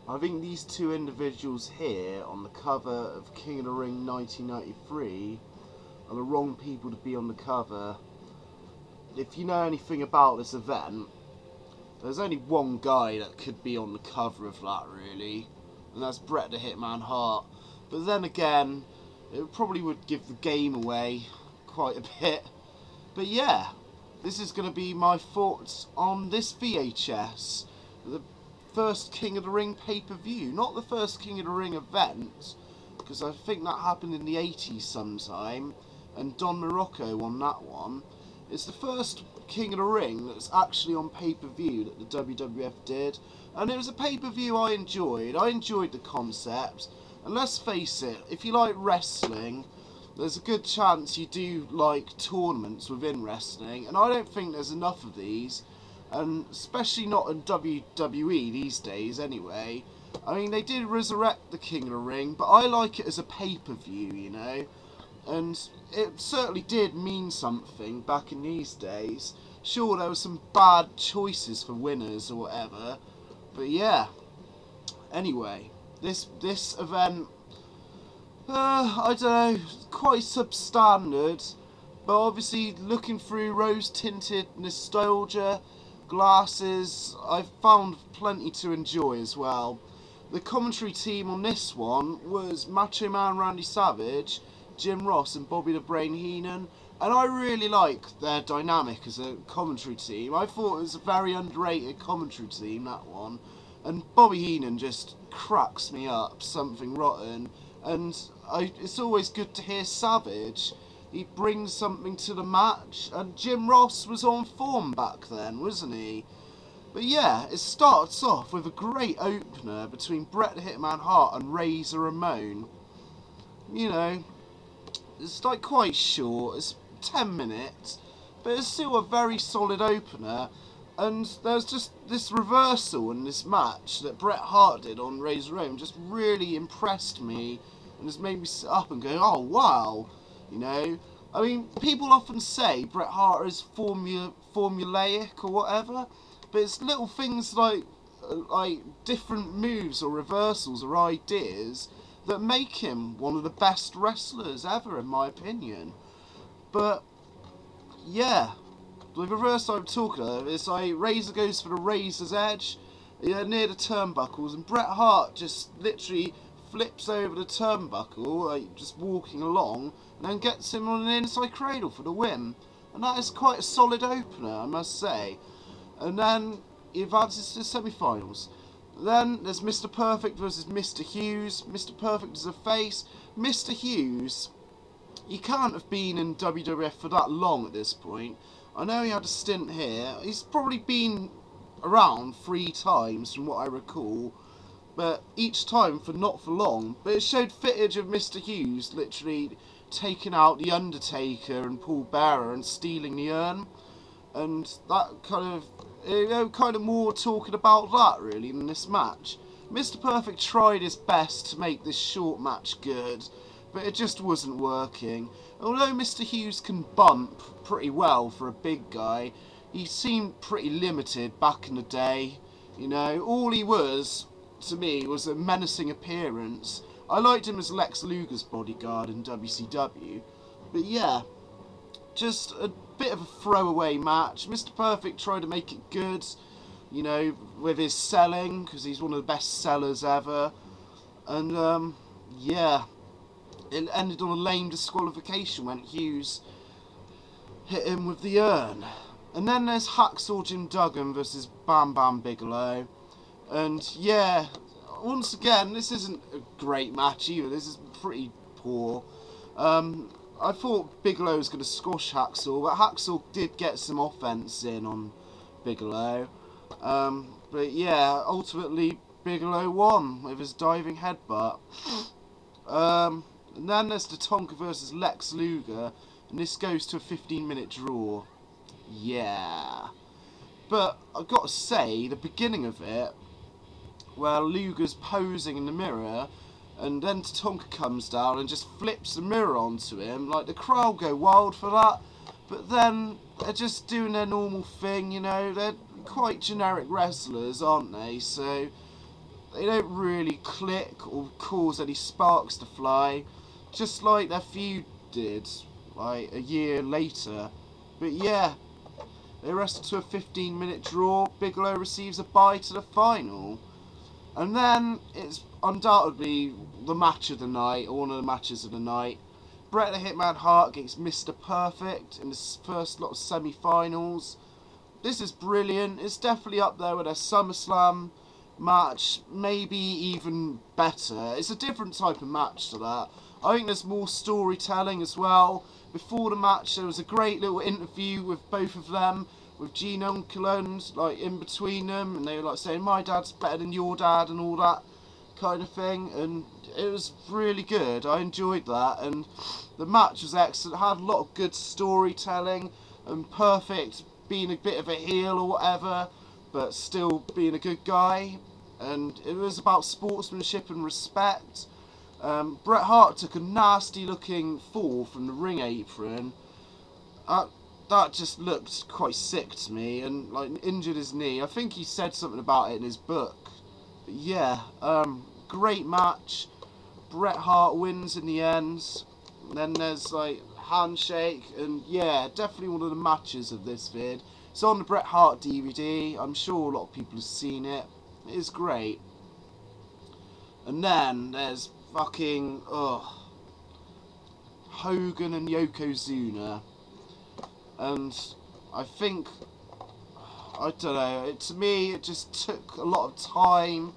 I think these two individuals here on the cover of King of the Ring 1993 are the wrong people to be on the cover. If you know anything about this event, there's only one guy that could be on the cover of that, really, and that's Bret the Hitman Hart. But then again, it probably would give the game away quite a bit. But yeah, this is going to be my thoughts on this VHS, the first King of the Ring pay-per-view, not the first King of the Ring event, because I think that happened in the 80s sometime, and Don Morocco won that one. It's the first King of the Ring that's actually on pay-per-view that the WWF did, and it was a pay-per-view I enjoyed. I enjoyed the concept, and let's face it, if you like wrestling, there's a good chance you do like tournaments within wrestling, and I don't think there's enough of these, and especially not in WWE these days anyway. I mean, they did resurrect the King of the Ring, but I like it as a pay-per-view, you know. And it certainly did mean something back in these days. Sure, there were some bad choices for winners or whatever, but yeah. Anyway, this event, I don't know, quite substandard, but obviously looking through rose-tinted nostalgia glasses, I've found plenty to enjoy as well. The commentary team on this one was Macho Man Randy Savage, Jim Ross and Bobby the Brain Heenan, and I really like their dynamic as a commentary team. I thought it was a very underrated commentary team, that one, and Bobby Heenan just cracks me up, something rotten, and it's always good to hear Savage. He brings something to the match, and Jim Ross was on form back then, wasn't he? But yeah, it starts off with a great opener between Bret the Hitman Hart and Razor Ramon. You know, it's like quite short, it's 10 minutes, but it's still a very solid opener, and there's just this reversal in this match that Bret Hart did on Razor Ramon just really impressed me, and has made me sit up and go, oh wow, you know. I mean, people often say Bret Hart is formulaic or whatever, but it's little things like different moves or reversals or ideas that make him one of the best wrestlers ever, in my opinion. But yeah, the reverse I'm talking of is like Razor goes for the Razor's Edge, near the turnbuckles, and Bret Hart just literally flips over the turnbuckle, like just walking along, and then gets him on an inside cradle for the win. And that is quite a solid opener, I must say. And then he advances to the semi-finals. Then there's Mr. Perfect versus Mr. Hughes. Mr. Perfect is a face. Mr. Hughes, he can't have been in WWF for that long at this point. I know he had a stint here. He's probably been around 3 times from what I recall, but each time for not for long. But it showed footage of Mr. Hughes literally taking out The Undertaker and Paul Bearer and stealing the urn. And that kind of, you know, kind of more talking about that really in this match. Mr. Perfect tried his best to make this short match good, but it just wasn't working. Although Mr. Hughes can bump pretty well for a big guy, he seemed pretty limited back in the day. You know, all he was, to me, was a menacing appearance. I liked him as Lex Luger's bodyguard in WCW, but yeah, just a bit of a throwaway match. Mr. Perfect tried to make it good, you know, with his selling, because he's one of the best sellers ever. And yeah, it ended on a lame disqualification when Hughes hit him with the urn. And then there's Hacksaw Jim Duggan versus Bam Bam Bigelow. And yeah, once again, this isn't a great match either. This is pretty poor. I thought Bigelow was going to squash Hacksaw, but Hacksaw did get some offense in on Bigelow. But yeah, ultimately Bigelow won with his diving headbutt. And then there's Tatanka versus Lex Luger, and this goes to a 15-minute draw. Yeah. But I've got to say, the beginning of it, where Luger's posing in the mirror, and then Tatanka comes down and just flips the mirror onto him, like the crowd go wild for that. But then they're just doing their normal thing, you know, they're quite generic wrestlers, aren't they? So they don't really click or cause any sparks to fly, just like their feud did, like a year later. But yeah, they wrestled to a 15-minute draw. Bigelow receives a bye to the final. And then it's undoubtedly the match of the night, or one of the matches of the night. Bret the Hitman Hart against Mr. Perfect in the first lot of semi-finals. This is brilliant. It's definitely up there with their SummerSlam match, maybe even better. It's a different type of match to that. I think there's more storytelling as well. Before the match, there was a great little interview with both of them, with Gene Unkelund, like in between them, and they were like saying, "My dad's better than your dad," and all that kind of thing, and it was really good. I enjoyed that, and the match was excellent. It had a lot of good storytelling, and Perfect being a bit of a heel or whatever, but still being a good guy, and it was about sportsmanship and respect. Bret Hart took a nasty looking fall from the ring apron. That just looked quite sick to me, and like injured his knee. I think he said something about it in his book. But yeah, great match. Bret Hart wins in the end. And then there's like handshake, and yeah, definitely one of the matches of this vid. It's on the Bret Hart DVD. I'm sure a lot of people have seen it. It is great. And then there's fucking Hogan and Yokozuna. And I think, I don't know, to me it just took a lot of time,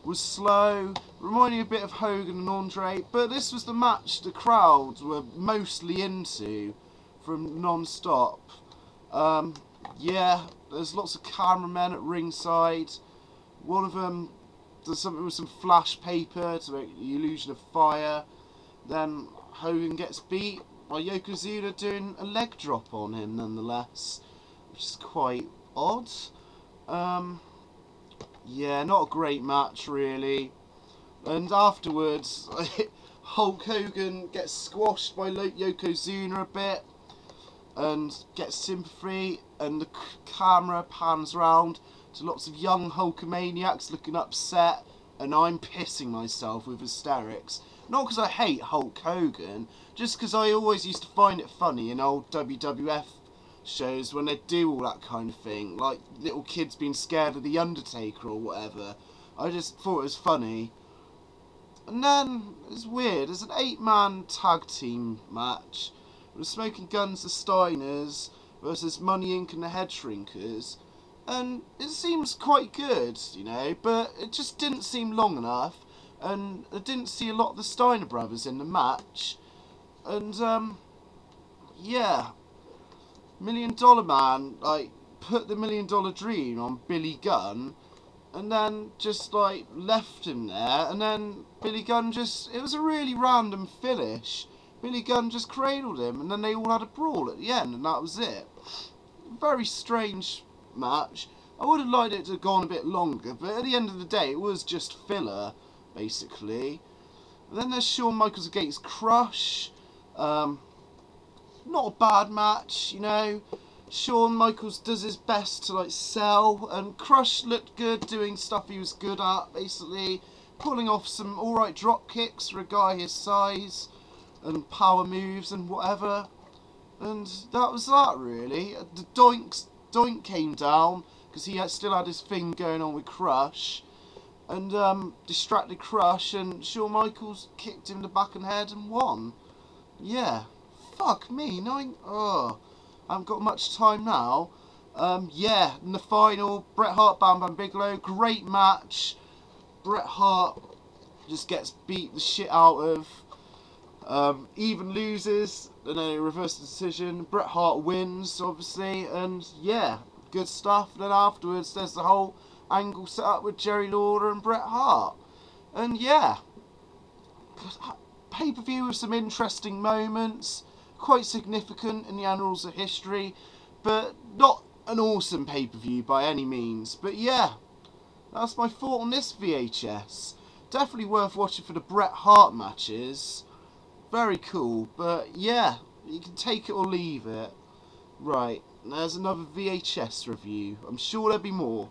was slow, reminding me a bit of Hogan and Andre, but this was the match the crowd were mostly into from non-stop. Yeah, there's lots of cameramen at ringside. One of them does something with some flash paper to make the illusion of fire. Then Hogan gets beat by Yokozuna doing a leg drop on him nonetheless, which is quite odd. Yeah, not a great match really. And afterwards, Hulk Hogan gets squashed by Yokozuna a bit and gets sympathy, and the camera pans round to lots of young Hulkamaniacs looking upset, and I'm pissing myself with hysterics. Not because I hate Hulk Hogan, just because I always used to find it funny in old WWF shows when they do all that kind of thing, like little kids being scared of the Undertaker or whatever. I just thought it was funny. And then, it's weird, there's an 8-man tag team match with Smoking Guns, the Steiners versus Money Inc. and the Head Shrinkers, and it seems quite good, you know, but it just didn't seem long enough, and I didn't see a lot of the Steiner brothers in the match. And yeah, $1 Million Man like put the $1 Million Dream on Billy Gunn, and then just like left him there, and then Billy Gunn just, it was a really random finish. Billy Gunn just cradled him, and then they all had a brawl at the end, and that was it. Very strange match. I would have liked it to have gone a bit longer, but at the end of the day it was just filler basically. And then there's Shawn Michaels against Crush. Not a bad match, you know. Shawn Michaels does his best to like sell, and Crush looked good doing stuff he was good at, basically pulling off some alright drop kicks for a guy his size, and power moves and whatever. And that was that really. The Doink came down because he still had his thing going on with Crush, and distracted Crush, and Shawn Michaels kicked him in the back and head and won. Yeah, fuck me, I haven't got much time now. Yeah, in the final, Bret Hart, Bam Bam Bigelow, great match. Bret Hart just gets beat the shit out of, even loses, and then a reverse decision. Bret Hart wins, obviously, and yeah, good stuff. Then afterwards, there's the whole angle set up with Jerry Lawler and Bret Hart, and yeah, pay-per-view with some interesting moments, quite significant in the annals of history, but not an awesome pay-per-view by any means. But yeah, that's my thought on this VHS. Definitely worth watching for the Bret Hart matches. Very cool, but yeah, you can take it or leave it. Right, there's another VHS review. I'm sure there'll be more.